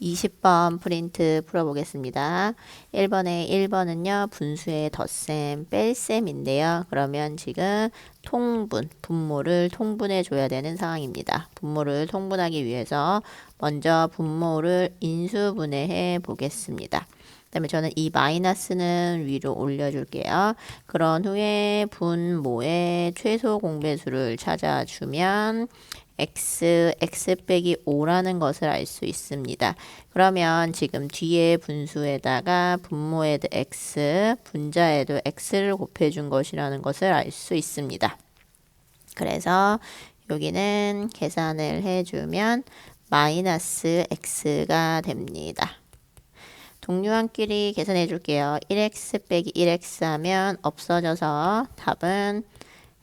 20번 프린트 풀어보겠습니다. 1번은요, 분수의 덧셈, 뺄셈인데요. 그러면 지금 분모를 통분해 줘야 되는 상황입니다. 분모를 통분하기 위해서 먼저 분모를 인수분해해 보겠습니다. 그 다음에 저는 이 마이너스는 위로 올려줄게요. 그런 후에 분모의 최소 공배수를 찾아주면 x 빼기 5라는 것을 알 수 있습니다. 그러면 지금 뒤에 분수에다가 분모에도 x, 분자에도 x를 곱해준 것이라는 것을 알 수 있습니다. 그래서 여기는 계산을 해주면 마이너스 x가 됩니다. 동류항끼리 계산해 줄게요. 1x 빼기 1x 하면 없어져서 답은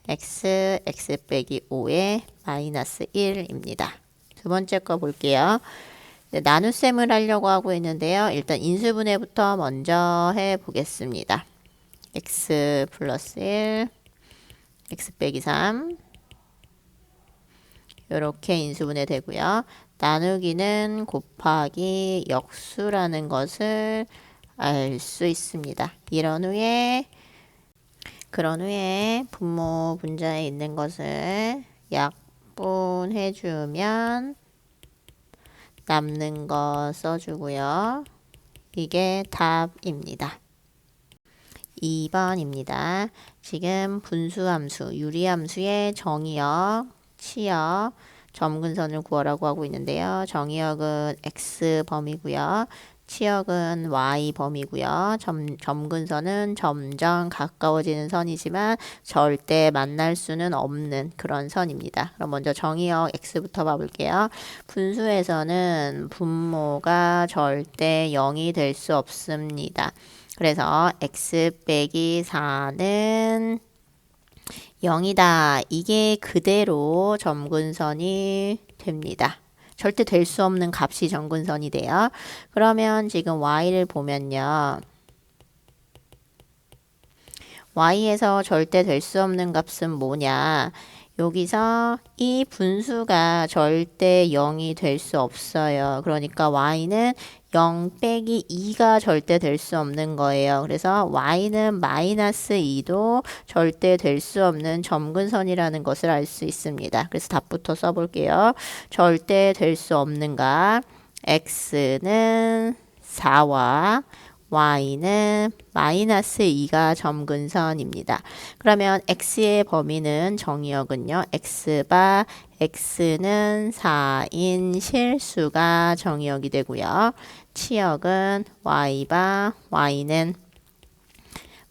x 빼기 5의 마이너스 1입니다. 두 번째 거 볼게요. 나눗셈을 하려고 하고 있는데요. 일단 인수분해부터 먼저 해 보겠습니다. x 플러스 1, x 빼기 3 이렇게 인수분해 되고요. 나누기는 곱하기 역수라는 것을 알 수 있습니다. 그런 후에 분모 분자에 있는 것을 약분해주면 남는 거 써주고요. 이게 답입니다. 2번입니다. 지금 분수함수, 유리함수의 정의역, 치역, 점근선을 구하라고 하고 있는데요. 정의역은 x 범위고요. 치역은 y 범위고요. 점근선은 점점 가까워지는 선이지만 절대 만날 수는 없는 그런 선입니다. 그럼 먼저 정의역 x부터 봐볼게요. 분수에서는 분모가 절대 0이 될 수 없습니다. 그래서 x 빼기 4는 0이다. 이게 그대로 점근선이 됩니다. 절대 될 수 없는 값이 점근선이 돼요. 그러면 지금 y를 보면요. y에서 절대 될 수 없는 값은 뭐냐? 여기서 이 분수가 절대 0이 될 수 없어요. 그러니까 y는 0 빼기 2가 절대 될 수 없는 거예요. 그래서 y는 마이너스 2도 절대 될 수 없는 점근선이라는 것을 알 수 있습니다. 그래서 답부터 써볼게요. 절대 될 수 없는 값 x는 4와 y는 마이너스 2가 점근선입니다. 그러면 x의 범위는 정의역은요. x바 x는 4인 실수가 정의역이 되고요. 치역은 y바 y는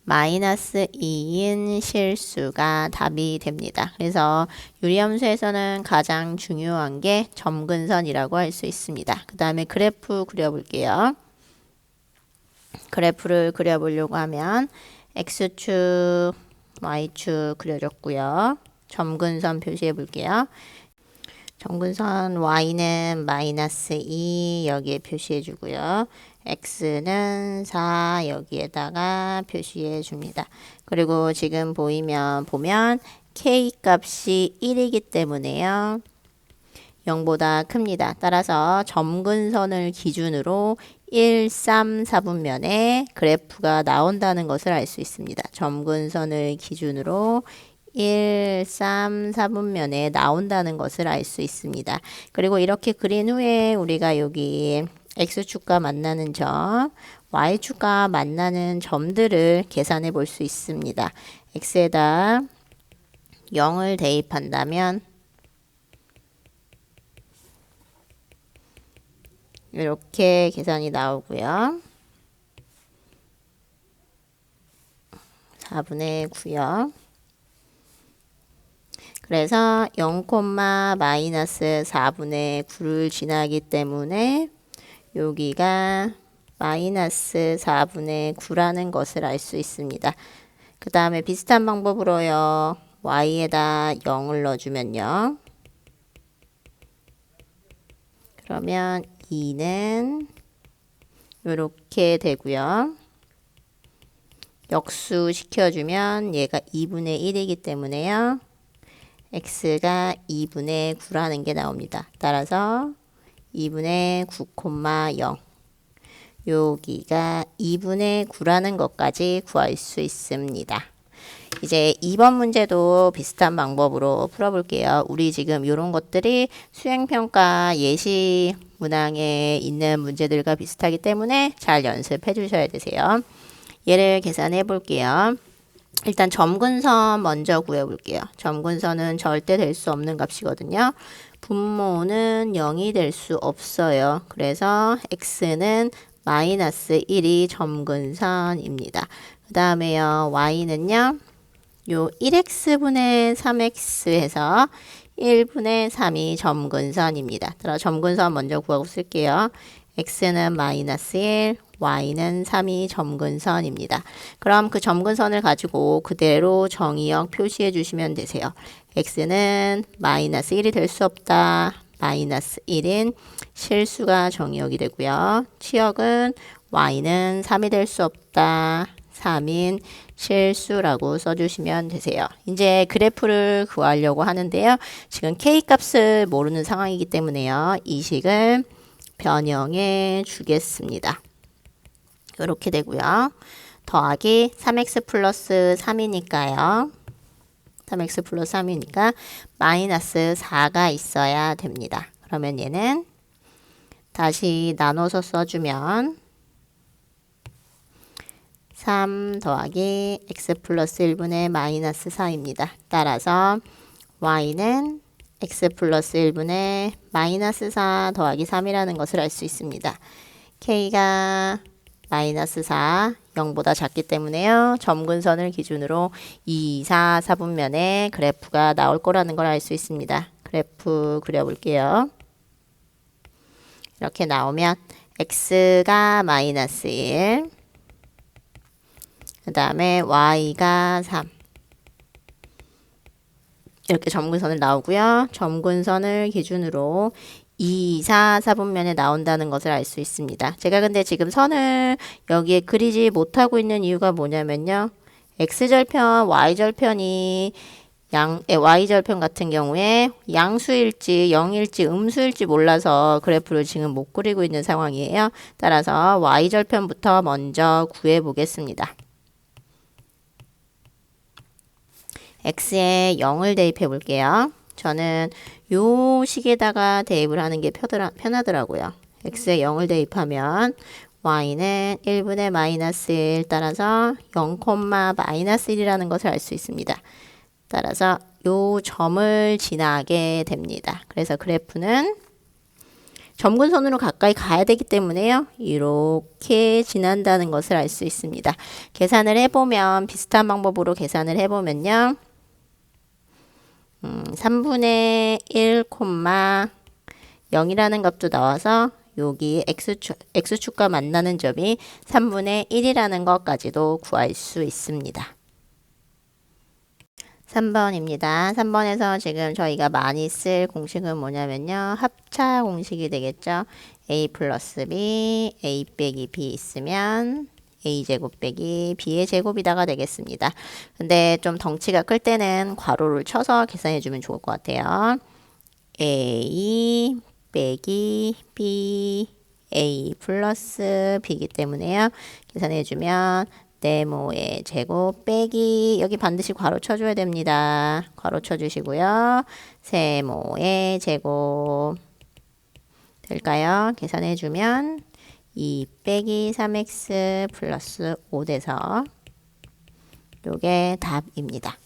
마이너스 2인 실수가 답이 됩니다. 그래서 유리함수에서는 가장 중요한 게 점근선이라고 할 수 있습니다. 그 다음에 그래프 그려볼게요. 그래프를 그려보려고 하면 x축, y축 그려줬고요. 점근선 표시해 볼게요. 점근선 y는 마이너스 2 여기에 표시해 주고요. x는 4 여기에다가 표시해 줍니다. 그리고 지금 보면 k 값이 1이기 때문에요. 0보다 큽니다. 따라서 점근선을 기준으로 1, 3, 4분면에 그래프가 나온다는 것을 알 수 있습니다. 점근선을 기준으로 1, 3, 4분면에 나온다는 것을 알 수 있습니다. 그리고 이렇게 그린 후에 우리가 여기 x축과 만나는 점, y축과 만나는 점들을 계산해 볼 수 있습니다. x에다 0을 대입한다면 이렇게 계산이 나오고요. 4분의 9요. 그래서 0, 마이너스 4분의 9를 지나기 때문에 여기가 마이너스 4분의 9라는 것을 알 수 있습니다. 그 다음에 비슷한 방법으로요. y에다 0을 넣어주면요. 그러면 2는 이렇게 되고요. 역수 시켜주면 얘가 2분의 1이기 때문에요. x가 2분의 9라는 게 나옵니다. 따라서 2분의 9,0 여기가 2분의 9라는 것까지 구할 수 있습니다. 이제 2번 문제도 비슷한 방법으로 풀어볼게요. 우리 지금 이런 것들이 수행평가 예시 문항에 있는 문제들과 비슷하기 때문에 잘 연습해 주셔야 되세요. 얘를 계산해 볼게요. 일단 점근선 먼저 구해볼게요. 점근선은 절대 될 수 없는 값이거든요. 분모는 0이 될 수 없어요. 그래서 x는 마이너스 1이 점근선입니다. 그 다음에요. y는요. 요 1x분의 3x 해서 1분의 3이 점근선입니다. 그럼 점근선 먼저 구하고 쓸게요. x는 마이너스 1, y는 3이 점근선입니다. 그럼 그 점근선을 가지고 그대로 정의역 표시해 주시면 되세요. x는 마이너스 1이 될 수 없다. 마이너스 1인 실수가 정의역이 되고요. 치역은 y는 3이 될 수 없다. 3인 실수라고 써주시면 되세요. 이제 그래프를 구하려고 하는데요. 지금 K값을 모르는 상황이기 때문에요. 이 식을 변형해 주겠습니다. 이렇게 되고요. 더하기 3x 플러스 3이니까요. 3x 플러스 3이니까 마이너스 4가 있어야 됩니다. 그러면 얘는 다시 나눠서 써주면 3 더하기 x 플러스 1분의 마이너스 4입니다. 따라서 y는 x 플러스 1분의 마이너스 4 더하기 3이라는 것을 알 수 있습니다. k가 마이너스 4, 0보다 작기 때문에요. 점근선을 기준으로 2, 4, 4분면에 그래프가 나올 거라는 걸 알 수 있습니다. 그래프 그려볼게요. 이렇게 나오면 x가 마이너스 1, 그 다음에 y가 3 이렇게 점근선을 나오고요. 점근선을 기준으로 2, 4, 4분면에 나온다는 것을 알 수 있습니다. 제가 근데 지금 선을 여기에 그리지 못하고 있는 이유가 뭐냐면요. x절편, y절편이 y절편 같은 경우에 양수일지 0일지 음수일지 몰라서 그래프를 지금 못 그리고 있는 상황이에요. 따라서 y절편부터 먼저 구해 보겠습니다. x에 0을 대입해 볼게요. 저는 요 식에다가 대입을 하는 게 편하더라고요. x에 0을 대입하면 y는 1분의 마이너스 1 따라서 0, 마이너스 1이라는 것을 알 수 있습니다. 따라서 요 점을 지나게 됩니다. 그래서 그래프는 점근선으로 가까이 가야 되기 때문에요. 이렇게 지난다는 것을 알 수 있습니다. 계산을 해보면 비슷한 방법으로 계산을 해보면요. 3분의 1, 0이라는 값도 나와서 여기 x축과 만나는 점이 3분의 1이라는 것까지도 구할 수 있습니다. 3번입니다. 3번에서 지금 저희가 많이 쓸 공식은 뭐냐면요. 합차 공식이 되겠죠. a 플러스 b, a 빼기 b 있으면 a제곱 빼기 b의 제곱이다가 되겠습니다. 근데 좀 덩치가 클 때는 괄호를 쳐서 계산해 주면 좋을 것 같아요. a 빼기 b, a 플러스 b이기 때문에요. 계산해 주면 네모의 제곱 빼기 여기 반드시 괄호 쳐줘야 됩니다. 괄호 쳐주시고요. 세모의 제곱 될까요? 계산해주면 2 빼기 3x 플러스 5 돼서 요게 답입니다.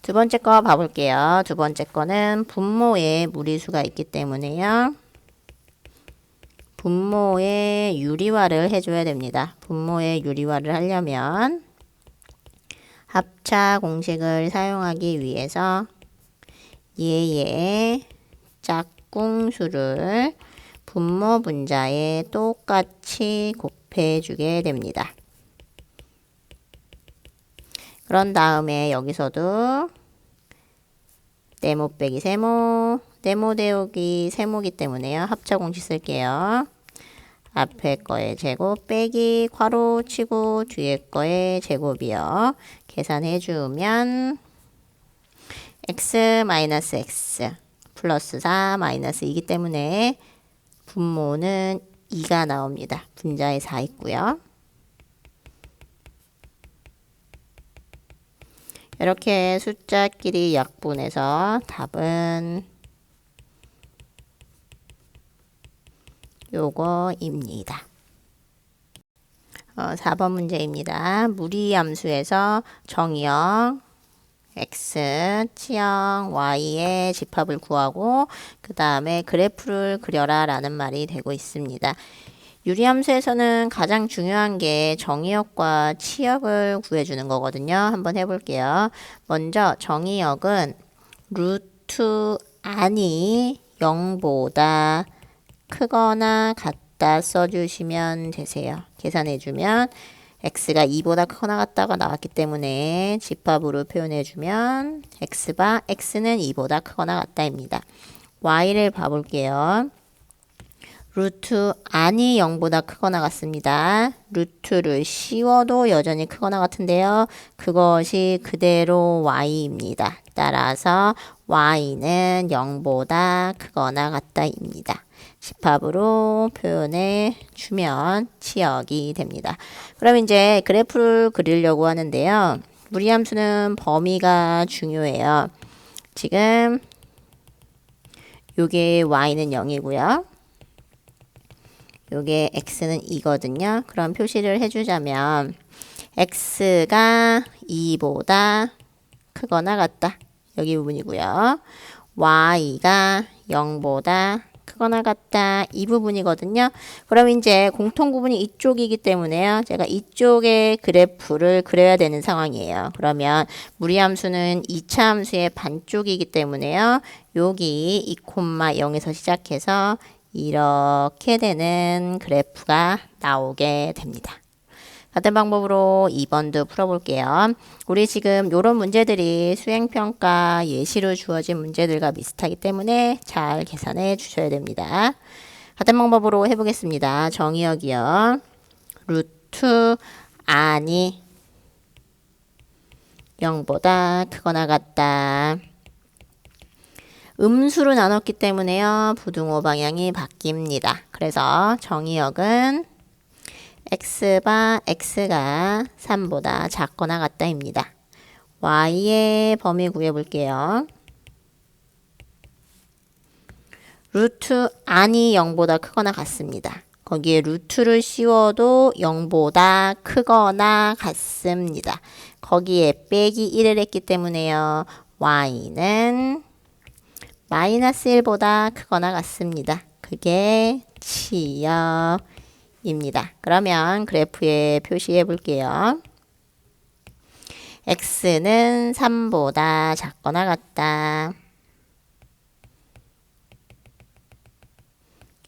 두 번째 거 봐볼게요. 두 번째 거는 분모에 무리수가 있기 때문에요. 분모의 유리화를 해줘야 됩니다. 분모의 유리화를 하려면 합차 공식을 사용하기 위해서 얘의 짝꿍수를 분모 분자에 똑같이 곱해주게 됩니다. 그런 다음에 여기서도 네모 빼기 세모, 네모 대우기 세모기 때문에요. 합차 공식 쓸게요. 앞에 거의 제곱 빼기 괄호 치고 뒤에 거의 제곱이요. 계산해주면 x 마이너스 x 플러스 4 마이너스 2이기 때문에 분모는 2가 나옵니다. 분자에 4 있고요. 이렇게 숫자끼리 약분해서 답은 요거입니다. 4번 문제입니다. 무리함수에서 정의형 x, 치형 y의 집합을 구하고 그 다음에 그래프를 그려라 라는 말이 되고 있습니다. 유리함수에서는 가장 중요한 게 정의역과 치역을 구해주는 거거든요. 한번 해볼게요. 먼저 정의역은 루트 안이 0보다 크거나 같다 써주시면 되세요. 계산해주면 x가 2보다 크거나 같다가 나왔기 때문에 집합으로 표현해주면 x는 2보다 크거나 같다입니다. y를 봐볼게요. 루트 안이 0보다 크거나 같습니다. 루트를 씌워도 여전히 크거나 같은데요. 그것이 그대로 y입니다. 따라서 y는 0보다 크거나 같다입니다. 집합으로 표현해 주면 치역이 됩니다. 그럼 이제 그래프를 그리려고 하는데요. 무리함수는 범위가 중요해요. 지금 요게 y는 0이고요. 요게 x는 2거든요. 그럼 표시를 해주자면 x가 2보다 크거나 같다. 여기 부분이고요. y가 0보다 크거나 같다. 이 부분이거든요. 그럼 이제 공통 부분이 이쪽이기 때문에요. 제가 이쪽에 그래프를 그려야 되는 상황이에요. 그러면 무리함수는 2차 함수의 반쪽이기 때문에요. 여기 2,0에서 시작해서 이렇게 되는 그래프가 나오게 됩니다. 같은 방법으로 2번도 풀어볼게요. 우리 지금 이런 문제들이 수행평가 예시로 주어진 문제들과 비슷하기 때문에 잘 계산해 주셔야 됩니다. 같은 방법으로 해보겠습니다. 정의역이요. 루트 안이 0보다 크거나 같다. 음수로 나눴기 때문에요. 부등호 방향이 바뀝니다. 그래서 정의역은 x가 3보다 작거나 같다입니다. y의 범위 구해볼게요. 루트 안이 0보다 크거나 같습니다. 거기에 루트를 씌워도 0보다 크거나 같습니다. 거기에 빼기 1을 했기 때문에요. y는 마이너스 1보다 크거나 같습니다. 그게 치역 입니다. 그러면 그래프에 표시해 볼게요. x는 3보다 작거나 같다.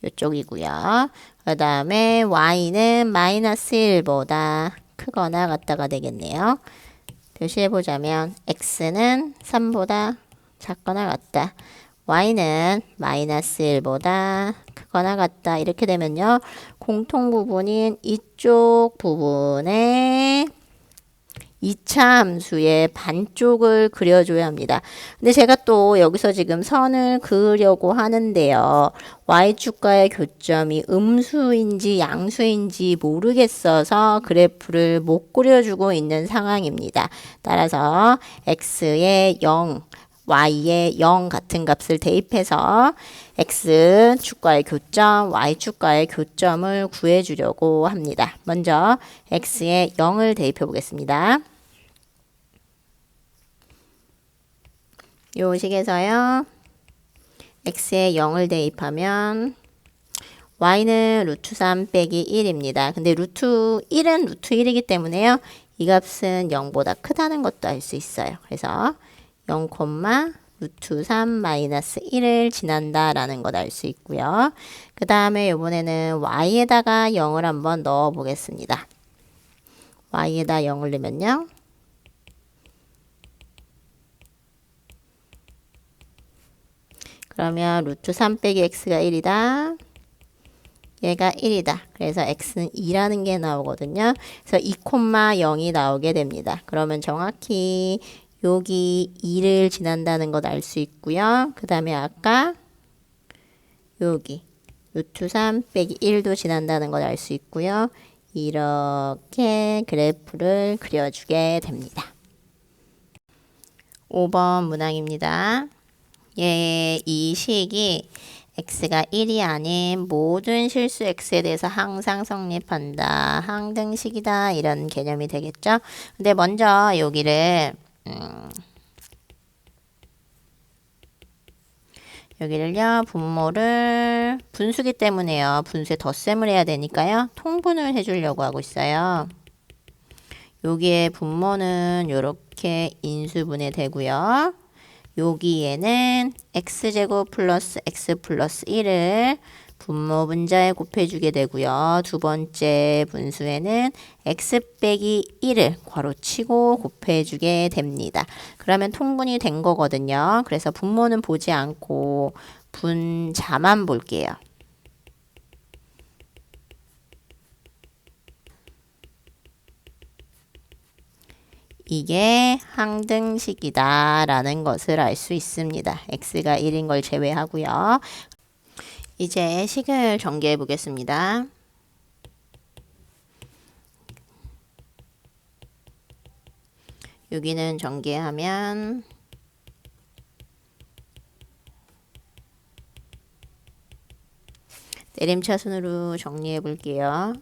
이쪽이고요. 그 다음에 y는 마이너스 1보다 크거나 같다가 되겠네요. 표시해 보자면 x는 3보다 작거나 같다. y는 마이너스 1보다 크거나 같다. 이렇게 되면요. 공통 부분인 이쪽 부분에 2차 함수의 반쪽을 그려줘야 합니다. 근데 제가 또 여기서 지금 선을 그으려고 하는데요. y축과의 교점이 음수인지 양수인지 모르겠어서 그래프를 못 그려주고 있는 상황입니다. 따라서 x의 0, y의 0 같은 값을 대입해서 x축과의 교점, y축과의 교점을 구해주려고 합니다. 먼저 x의 0을 대입해 보겠습니다. 요 식에서요. x의 0을 대입하면 y는 루트 3 빼기 1입니다. 근데 루트 1은 루트 1이기 때문에요. 이 값은 0보다 크다는 것도 알 수 있어요. 그래서 0, 루트 3 마이너스 1을 지난다 라는 걸 알 수 있고요. 그 다음에 이번에는 y에다가 0을 한번 넣어 보겠습니다. y에다 0을 넣으면요. 그러면 루트 3 빼기 x가 1이다. 얘가 1이다. 그래서 x는 2라는 게 나오거든요. 그래서 2,0이 나오게 됩니다. 그러면 정확히 여기 2를 지난다는 것 알 수 있고요. 그 다음에 아까 여기 루트 3 빼기 1도 지난다는 걸 알 수 있고요. 이렇게 그래프를 그려주게 됩니다. 5번 문항입니다. 이 식이 x가 1이 아닌 모든 실수 x에 대해서 항상 성립한다. 항등식이다. 이런 개념이 되겠죠. 근데 먼저 여기를요, 분모를 분수기 때문에요. 분수에 덧셈을 해야 되니까요. 통분을 해주려고 하고 있어요. 여기에 분모는 이렇게 인수분해 되고요. 여기에는 x제곱 플러스 x 플러스 1을 분모 분자에 곱해주게 되고요. 두 번째 분수에는 x 빼기 1을 괄호치고 곱해주게 됩니다. 그러면 통분이 된 거거든요. 그래서 분모는 보지 않고 분자만 볼게요. 이게 항등식이다 라는 것을 알 수 있습니다. x가 1인 걸 제외하고요. 이제 식을 전개해 보겠습니다. 여기는 전개하면 내림차순으로 정리해 볼게요.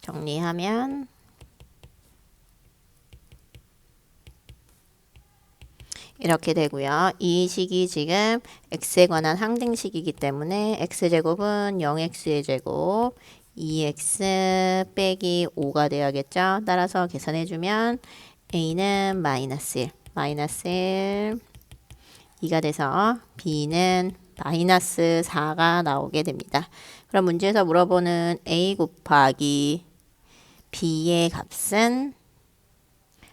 정리하면 이렇게 되고요. 이 식이 지금 x에 관한 항등식이기 때문에 x제곱은 0x의 제곱 2x 빼기 5가 되어야겠죠. 따라서 계산해주면 a는 마이너스 1, 마이너스 1, 2가 돼서 b는 마이너스 4가 나오게 됩니다. 그럼 문제에서 물어보는 a 곱하기 b의 값은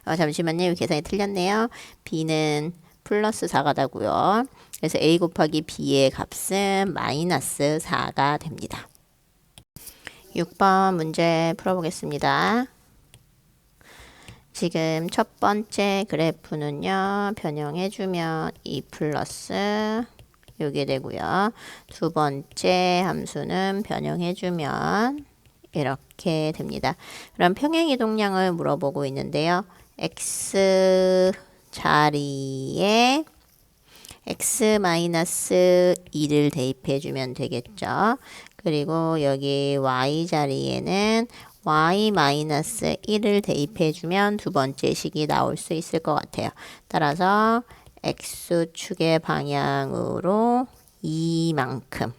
잠시만요. 계산이 틀렸네요. b는 플러스 4가 되고요. 그래서 a 곱하기 b의 값은 마이너스 4가 됩니다. 6번 문제 풀어보겠습니다. 지금 첫 번째 그래프는요. 변형해주면 2 플러스 요게 되고요. 두 번째 함수는 변형해주면 이렇게 됩니다. 그럼 평행이동량을 물어보고 있는데요. x 자리에 x-2를 대입해주면 되겠죠. 그리고 여기 y 자리에는 y-1을 대입해주면 두 번째 식이 나올 수 있을 것 같아요. 따라서 x축의 방향으로 2만큼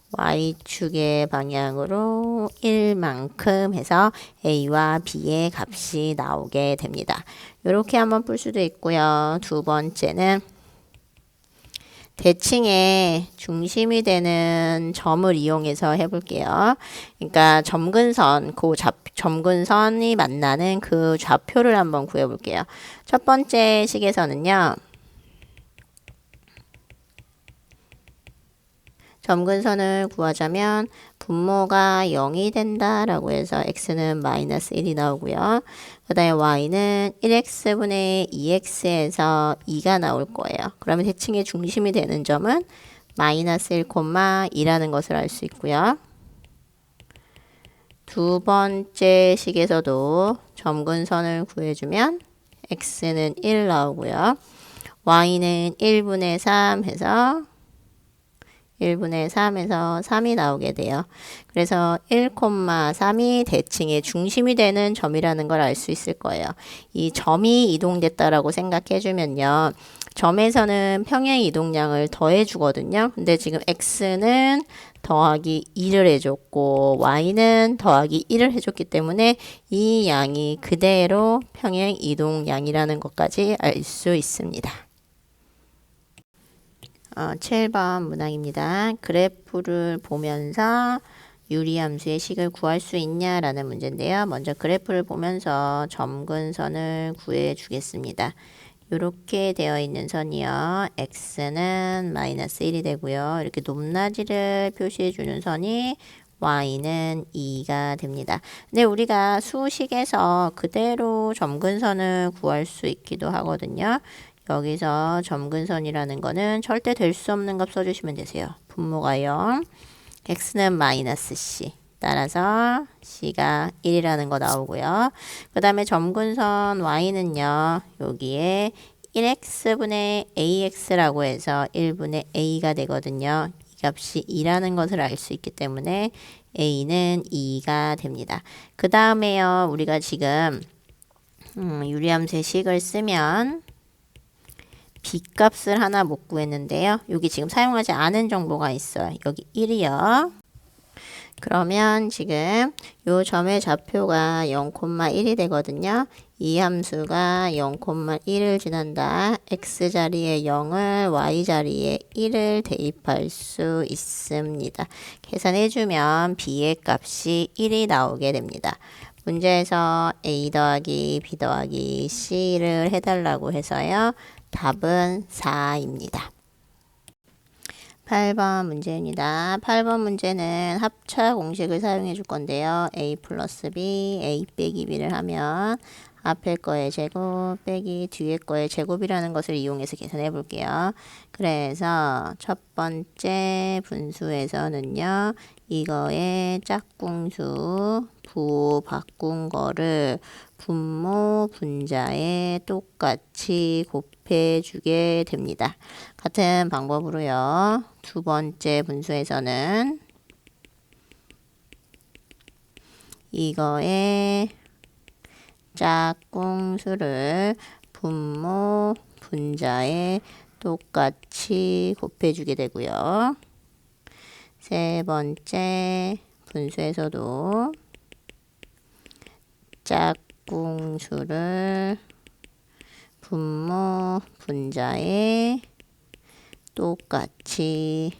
y축의 방향으로 1만큼 해서 a와 b의 값이 나오게 됩니다. 이렇게 한번 풀 수도 있고요. 두 번째는 대칭의 중심이 되는 점을 이용해서 해볼게요. 그러니까 점근선, 점근선이 만나는 그 좌표를 한번 구해볼게요. 첫 번째 식에서는요. 점근선을 구하자면 분모가 0이 된다라고 해서 x는 마이너스 1이 나오고요. 그 다음에 y는 1x분의 2x에서 2가 나올 거예요. 그러면 대칭의 중심이 되는 점은 마이너스 1,2라는 것을 알 수 있고요. 두 번째 식에서도 점근선을 구해주면 x는 1 나오고요. y는 1분의 3 해서 1분의 3에서 3이 나오게 돼요. 그래서 1,3이 대칭의 중심이 되는 점이라는 걸 알 수 있을 거예요. 이 점이 이동됐다라고 생각해 주면요. 점에서는 평행 이동량을 더해 주거든요. 근데 지금 x는 더하기 2를 해줬고 y는 더하기 1을 해줬기 때문에 이 양이 그대로 평행 이동량이라는 것까지 알 수 있습니다. 7번 문항입니다. 그래프를 보면서 유리함수의 식을 구할 수 있냐라는 문제인데요. 먼저 그래프를 보면서 점근선을 구해 주겠습니다. 이렇게 되어 있는 선이요. x는 마이너스 1이 되고요. 이렇게 높낮이를 표시해 주는 선이 y는 2가 됩니다. 근데 우리가 수식에서 그대로 점근선을 구할 수 있기도 하거든요. 여기서 점근선이라는 거는 절대 될 수 없는 값 써주시면 되세요. 분모가 0, x는 마이너스 c. 따라서 c가 1이라는 거 나오고요. 그 다음에 점근선 y는요. 여기에 1x분의 ax라고 해서 1분의 a가 되거든요. 이 값이 2라는 것을 알 수 있기 때문에 a는 2가 됩니다. 그 다음에요. 우리가 지금 유리함수의 식을 쓰면 b값을 하나 못 구했는데요. 여기 지금 사용하지 않은 정보가 있어요. 여기 1이요. 그러면 지금 요 점의 좌표가 0,1이 되거든요. 이 함수가 0,1을 지난다. x자리에 0을 y자리에 1을 대입할 수 있습니다. 계산해주면 b의 값이 1이 나오게 됩니다. 문제에서 a 더하기 b 더하기 c를 해달라고 해서요. 답은 4입니다. 8번 문제입니다. 8번 문제는 합차 공식을 사용해 줄 건데요. a 플러스 b, a 빼기 b를 하면 앞에 거의 제곱 빼기 뒤에 거의 제곱이라는 것을 이용해서 계산해 볼게요. 그래서 첫 번째 분수에서는요. 이거의 짝꿍수 부 바꾼 거를 분모 분자에 똑같이 곱해 주게 됩니다. 같은 방법으로요. 두 번째 분수에서는 이거의 짝꿍수를 분모 분자에 똑같이 곱해 주게 되고요. 세 번째 분수에서도 짝꿍수를 분모 분자에 똑같이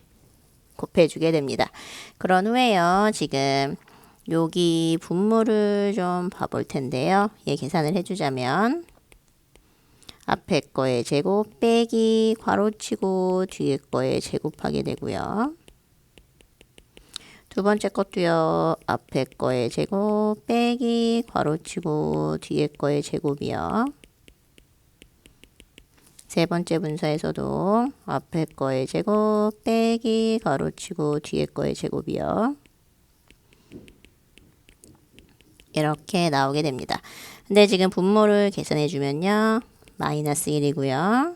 곱해주게 됩니다. 그런 후에요. 지금 여기 분모를 좀 봐볼 텐데요. 얘 계산을 해주자면 앞에 거의 제곱 빼기 괄호치고 뒤에 거의 제곱하게 되고요. 두 번째 것도요. 앞에 거의 제곱 빼기 괄호치고 뒤에 거의 제곱이요. 세 번째 분사에서도 앞에 거의 제곱 빼기 괄호치고 뒤에 거의 제곱이요. 이렇게 나오게 됩니다. 근데 지금 분모를 계산해 주면요. 마이너스 1이고요.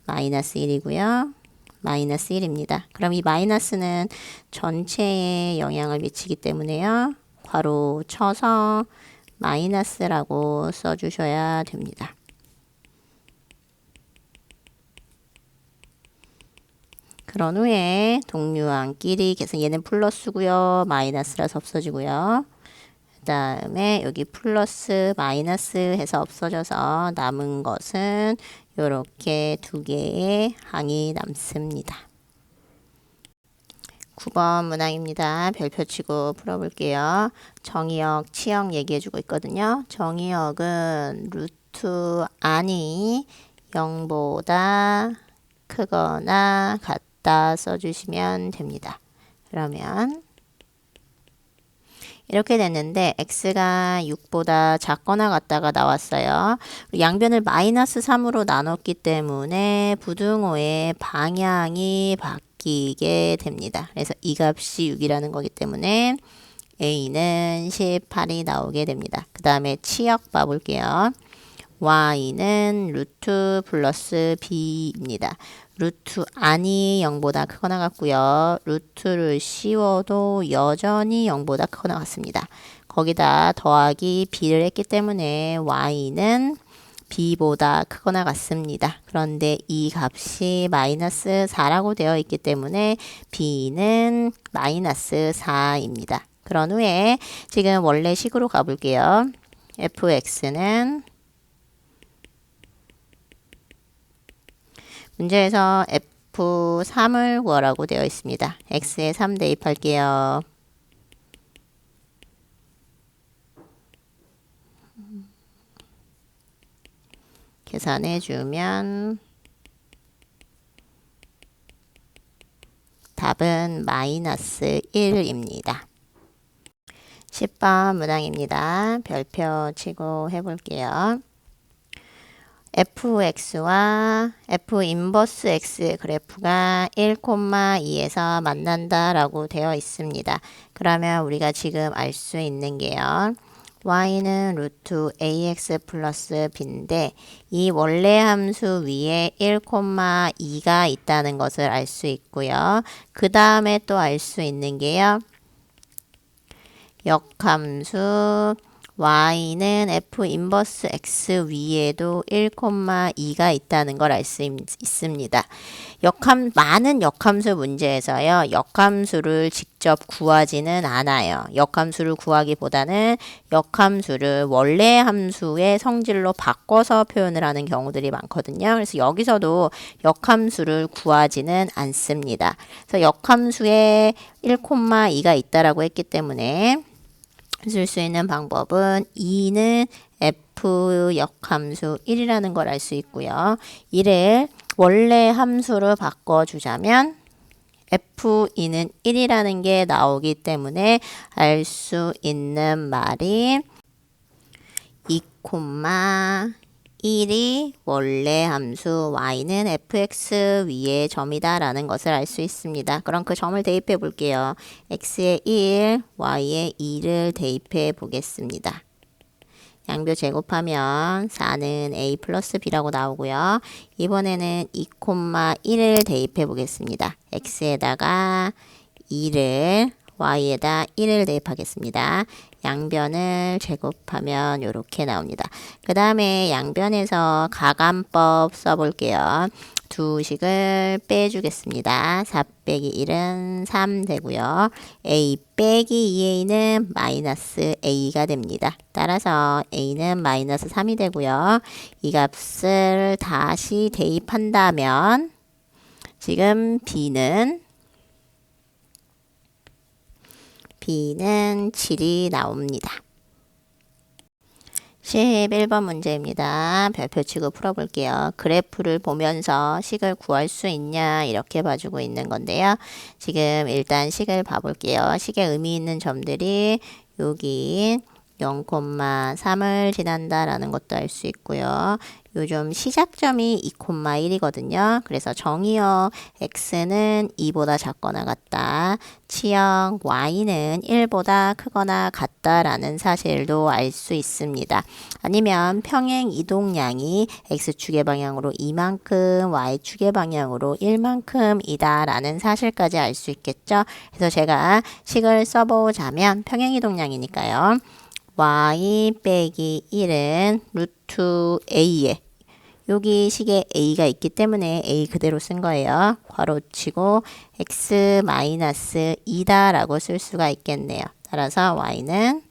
마이너스 1이고요. 마이너스 1입니다. 그럼 이 마이너스는 전체에 영향을 미치기 때문에요. 괄호 쳐서 마이너스라고 써주셔야 됩니다. 그런 후에 동류항끼리 계산 얘는 플러스고요. 마이너스라서 없어지고요. 그 다음에 여기 플러스 마이너스 해서 없어져서 남은 것은 이렇게 두 개의 항이 남습니다. 9번 문항입니다. 별표 치고 풀어볼게요. 정의역, 치역 얘기해주고 있거든요. 정의역은 루트 안이 0보다 크거나 같다 써주시면 됩니다. 그러면 이렇게 됐는데 x가 6보다 작거나 같다가 나왔어요. 양변을 마이너스 3으로 나눴기 때문에 부등호의 방향이 바뀌게 됩니다. 그래서 이 값이 6이라는 거기 때문에 a는 18이 나오게 됩니다. 그 다음에 치역 봐볼게요. y는 루트 플러스 b입니다. 루트 안이 0보다 크거나 같고요. 루트를 씌워도 여전히 0보다 크거나 같습니다. 거기다 더하기 b를 했기 때문에 y는 b보다 크거나 같습니다. 그런데 이 값이 마이너스 4라고 되어 있기 때문에 b는 마이너스 4입니다. 그런 후에 지금 원래 식으로 가볼게요. fx는 문제에서 F3을 구하라고 되어 있습니다. X에 3 대입할게요. 계산해 주면 답은 마이너스 1입니다. 10번 문항입니다. 별표 치고 해볼게요. fx와 f 인버스 x 그래프가 1,2에서 만난다라고 되어 있습니다. 그러면 우리가 지금 알 수 있는 게요. y는 루트 ax 플러스 b인데 이 원래 함수 위에 1,2가 있다는 것을 알 수 있고요. 그 다음에 또 알 수 있는 게요. 역함수 y는 f 인버스 x 위에도 1,2가 있다는 걸 알 수 있습니다. 많은 역함수 문제에서요. 역함수를 직접 구하지는 않아요. 역함수를 구하기보다는 역함수를 원래 함수의 성질로 바꿔서 표현을 하는 경우들이 많거든요. 그래서 여기서도 역함수를 구하지는 않습니다. 그래서 역함수에 1,2가 있다라고 했기 때문에 쓸 수 있는 방법은 2는 f 역함수 1이라는 걸 알 수 있고요. 이를 원래 함수로 바꿔주자면 f2는 1이라는 게 나오기 때문에 알 수 있는 말이 2,1이 원래 함수 y는 fx 위의 점이다 라는 것을 알 수 있습니다. 그럼 그 점을 대입해 볼게요. x에 1, y에 2를 대입해 보겠습니다. 양변 제곱하면 4는 a 플러스 b라고 나오고요. 이번에는 2,1을 대입해 보겠습니다. x에다가 2를 y에다 1을 대입하겠습니다. 양변을 제곱하면 이렇게 나옵니다. 그 다음에 양변에서 가감법 써볼게요. 두 식을 빼주겠습니다. 4 빼기 1은 3 되고요. a 빼기 2a는 마이너스 a가 됩니다. 따라서 a는 마이너스 3이 되고요. 이 값을 다시 대입한다면 지금 b는 7이 나옵니다. 11번 문제입니다. 별표 치고 풀어볼게요. 그래프를 보면서 식을 구할 수 있냐 이렇게 봐주고 있는 건데요. 지금 일단 식을 봐볼게요. 식의 의미 있는 점들이 여기 0,3을 지난다라는 것도 알 수 있고요. 요즘 시작점이 2,1이거든요. 그래서 정의어 x는 2보다 작거나 같다. 치역 y는 1보다 크거나 같다라는 사실도 알 수 있습니다. 아니면 평행 이동량이 x축의 방향으로 이만큼, y축의 방향으로 1만큼이다 라는 사실까지 알 수 있겠죠. 그래서 제가 식을 써보자면 평행 이동량이니까요. y 빼기 1은 루트 a에 여기 식에 a가 있기 때문에 a 그대로 쓴 거예요. 괄호치고 x 마이너스 2다 라고 쓸 수가 있겠네요. 따라서 y는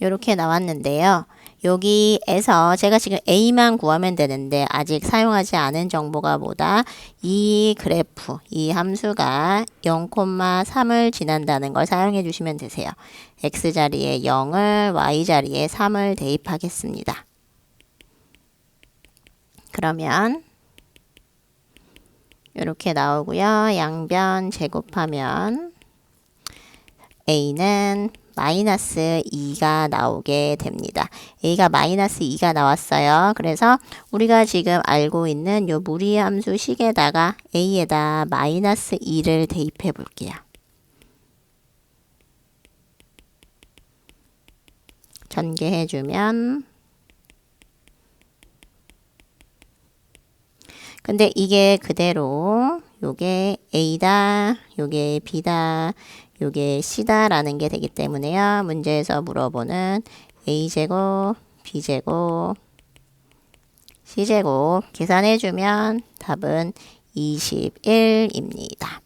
이렇게 나왔는데요. 여기에서 제가 지금 a만 구하면 되는데 아직 사용하지 않은 정보가 뭐다? 이 그래프, 이 함수가 0,3을 지난다는 걸 사용해 주시면 되세요. x 자리에 0을, y 자리에 3을 대입하겠습니다. 그러면 이렇게 나오고요. 양변 제곱하면 a는 마이너스 2가 나오게 됩니다. a가 마이너스 2가 나왔어요. 그래서 우리가 지금 알고 있는 요 무리함수 식에다가 a에다 마이너스 2를 대입해 볼게요. 전개해 주면 근데 이게 그대로 요게 a다, 요게 b다, 요게 c다라는 게 되기 때문에요. 문제에서 물어보는 a제곱, b제곱, c제곱 계산해주면 답은 21입니다.